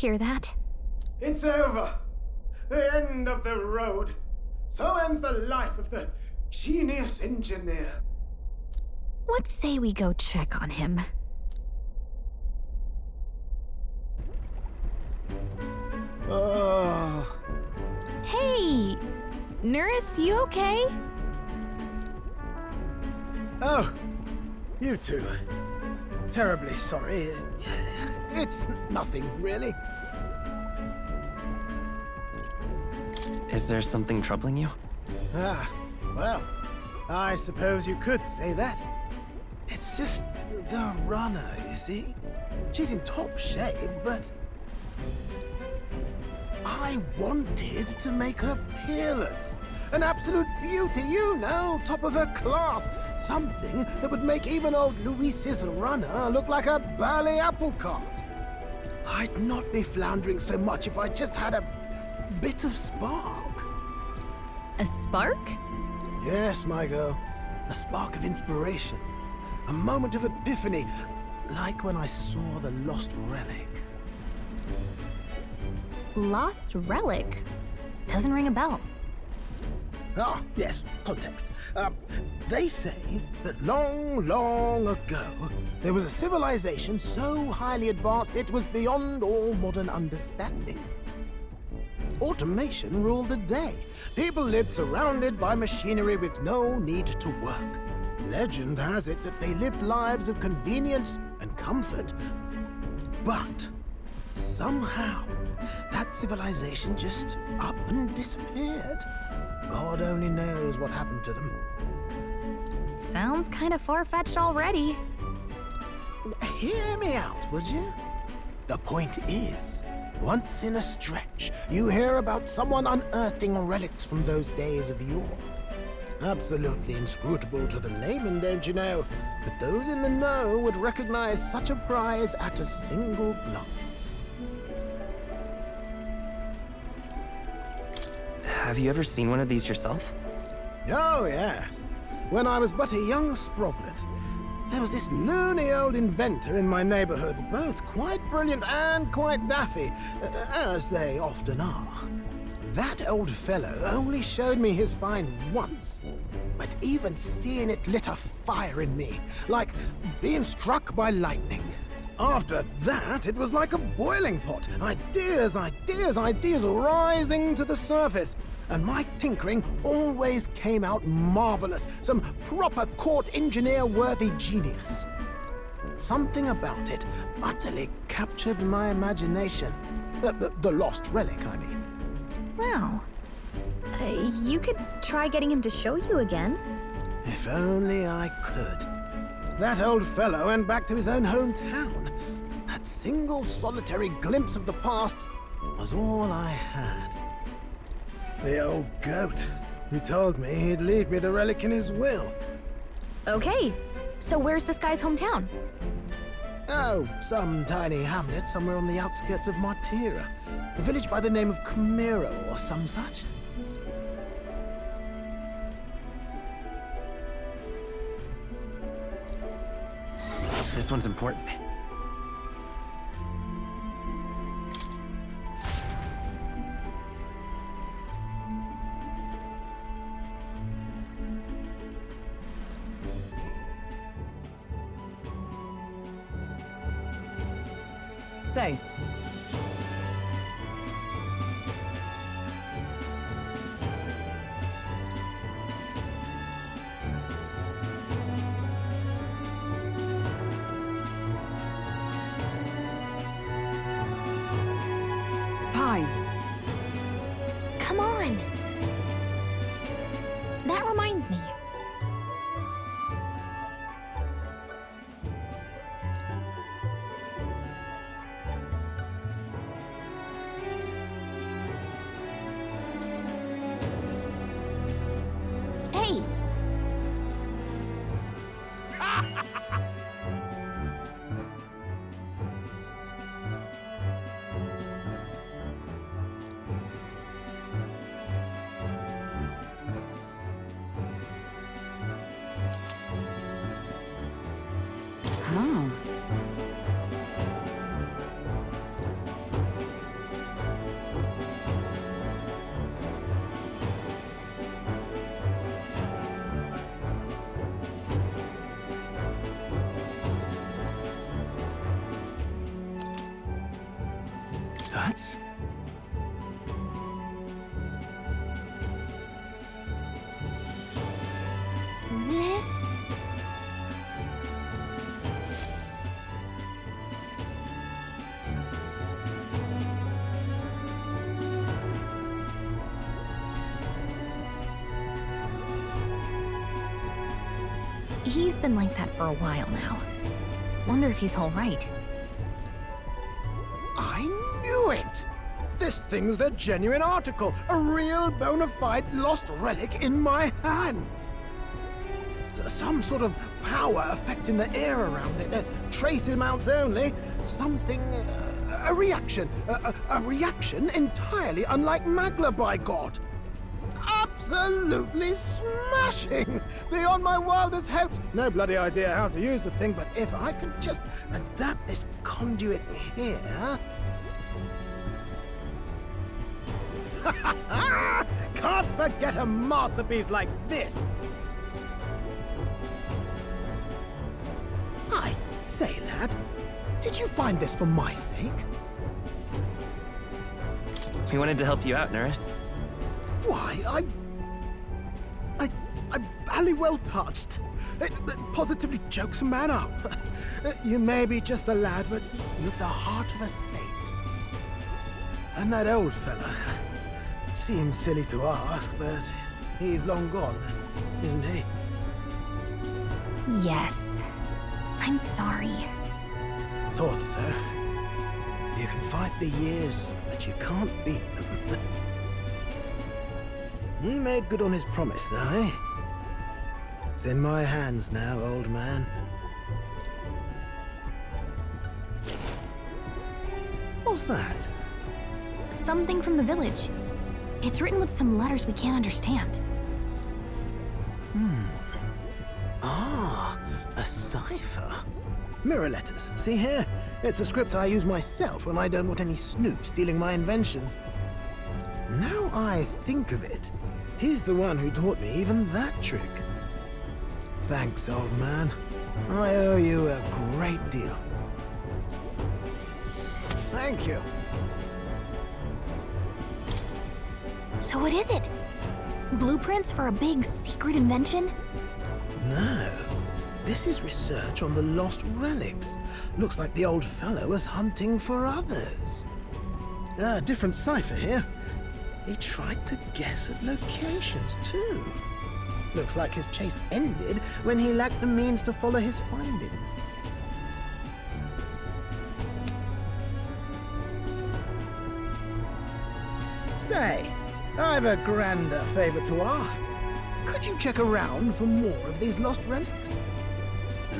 hear that. It's over. The end of the road. So ends the life of the genius engineer. Let's say we go check on him. Oh. Hey! Neuras, you okay? Oh, you two. Terribly sorry. It's nothing, really. Is there something troubling you? Ah, well, I suppose you could say that. It's just the runner, you see? She's in top shape, but I wanted to make her peerless. An absolute beauty, you know, top of her class. Something that would make even old Luis's runner look like a ballet apple cart. I'd not be floundering so much if I just had a bit of spark. A spark? Yes, my girl. A spark of inspiration. A moment of epiphany, like when I saw the lost relic. Lost relic? Doesn't ring a bell. Ah, yes, context. They say that long, long ago, there was a civilization so highly advanced it was beyond all modern understanding. Automation ruled the day. People lived surrounded by machinery with no need to work. Legend has it that they lived lives of convenience and comfort. But somehow, that civilization just up and disappeared. God only knows what happened to them. Sounds kind of far-fetched already. Hear me out, would you? The point is, once in a stretch, you hear about someone unearthing relics from those days of yore. Absolutely inscrutable to the layman, don't you know? But those in the know would recognize such a prize at a single glance. Have you ever seen one of these yourself? Oh, yes. When I was but a young sproglet, there was this loony old inventor in my neighborhood, both quite brilliant and quite daffy, as they often are. That old fellow only showed me his find once, but even seeing it lit a fire in me, like being struck by lightning. After that, it was like a boiling pot. Ideas, ideas, ideas rising to the surface. And my tinkering always came out marvelous, some proper court engineer-worthy genius. Something about it utterly captured my imagination. The lost relic, I mean. Wow. You could try getting him to show you again. If only I could. That old fellow went back to his own hometown. That single solitary glimpse of the past was all I had. The old goat. He told me he'd leave me the relic in his will. Okay, so where's this guy's hometown? Oh, some tiny hamlet somewhere on the outskirts of Martira. A village by the name of Camiro or some such. This one's important. Say. Fine. Come on! That reminds me. Hey! Oh. That's... This... He's been like that for a while now. Wonder if he's all right. I knew it! This thing's the genuine article, a real bona fide lost relic in my hands. Some sort of power affecting the air around it, trace amounts only, something, a reaction entirely unlike Magla, by God. Absolutely smashing! Beyond my wildest hopes. No bloody idea how to use the thing, but if I could just adapt this conduit here... Can't forget a masterpiece like this! I say, lad, did you find this for my sake? We wanted to help you out, Neuras. Why, I'm barely well touched. It positively chokes a man up. You may be just a lad, but you've the heart of a saint. And that old fella, seems silly to ask, but he's long gone, isn't he? Yes. I'm sorry. Thought so. You can fight the years, but you can't beat them. He made good on his promise, though, eh? It's in my hands now, old man. What's that? Something from the village. It's written with some letters we can't understand. Ah, a cipher. Mirror letters, see here? It's a script I use myself when I don't want any snoop stealing my inventions. Now I think of it, he's the one who taught me even that trick. Thanks, old man. I owe you a great deal. Thank you. So what is it? Blueprints for a big secret invention? No. This is research on the lost relics. Looks like the old fellow was hunting for others. Different cipher here. He tried to guess at locations, too. Looks like his chase ended when he lacked the means to follow his findings. Say, I've a grander favor to ask. Could you check around for more of these lost relics?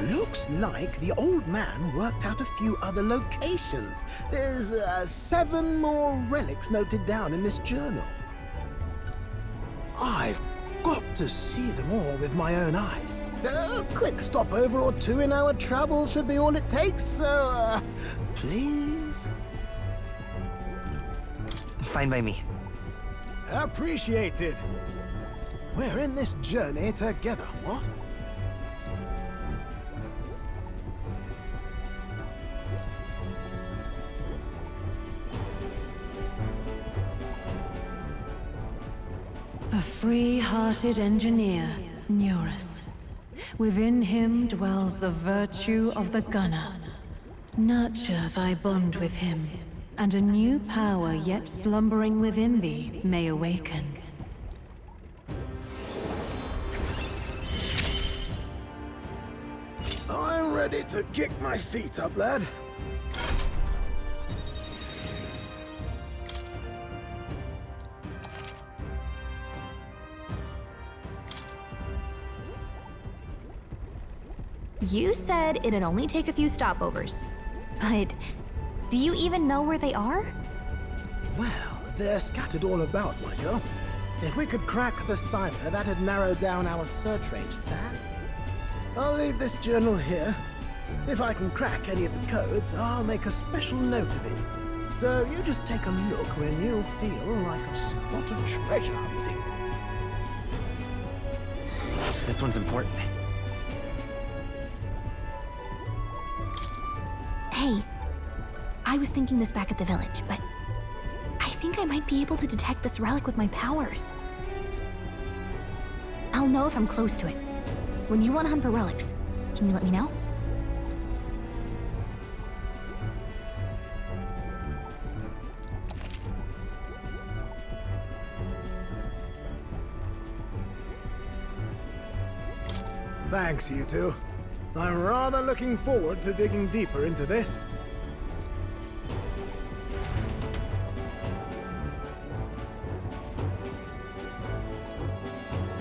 Looks like the old man worked out a few other locations. There's 7 more relics noted down in this journal. I've got to see them all with my own eyes. A quick stopover or 2 in our travels should be all it takes, so, please? Fine by me. Appreciated. We're in this journey together, what? The free-hearted engineer, Neuras. Within him dwells the virtue of the gunner. Nurture thy bond with him, and a new power yet slumbering within thee may awaken. I'm ready to kick my feet up, lad. You said it'd only take a few stopovers. But do you even know where they are? Well, they're scattered all about, my girl. If we could crack the cipher, that'd narrow down our search range a tad. I'll leave this journal here. If I can crack any of the codes, I'll make a special note of it. So you just take a look when you feel like a spot of treasure hunting. This one's important. Hey, I was thinking this back at the village, but think I might be able to detect this relic with my powers. I'll know if I'm close to it. When you want to hunt for relics, can you let me know? Thanks, you two. I'm rather looking forward to digging deeper into this.